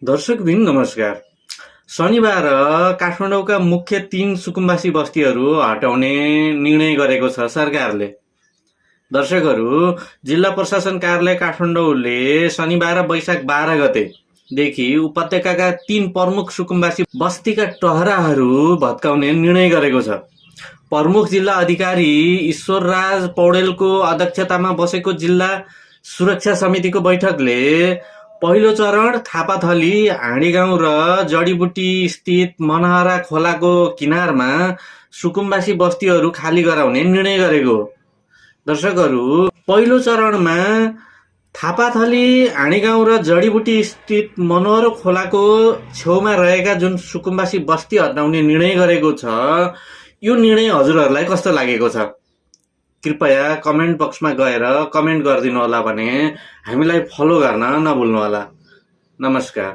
दर्शकबिन नमस्कार। शनिबार काठमाडौँका मुख्य 3 सुकुम्बासी बस्तीहरू हटाउने निर्णय गरेको छ सरकारले। दर्शकहरू, जिल्ला प्रशासन कार्यालय काठमाडौँले शनिबार वैशाख 12 गतेदेखि उपत्यकाका 3 प्रमुख सुकुम्बासी बस्तीका टहराहरू भत्काउने निर्णय गरेको छ। प्रमुख जिल्ला अधिकारी ईश्वरराज पौडेलको अध्यक्षतामा बसेको जिल्ला सुरक्षा समितिको बैठकले पहिलो चरण थापाथली, हाँडीगाउँ र जडीबुटी स्थित मनहरा खोलाको किनारमा सुकुम्बासी बस्तीहरू खाली गराउने निर्णय गरेको हो। दर्शकहरू, पहिलो चरणमा थापाथली, हाँडीगाउँ र जडीबुटी स्थित मनोहरा खोलाको छेउमा रहेका जुन सुकुम्बासी बस्ती हटाउने निर्णय गरेको छ, यो निर्णय हजुरहरूलाई कस्तो लागेको छ? कृपया कमेन्ट बक्समा गएर कमेन्ट गरिदिनु होला भने हामीलाई फलो गर्न नभुल्नुहोला। नमस्कार।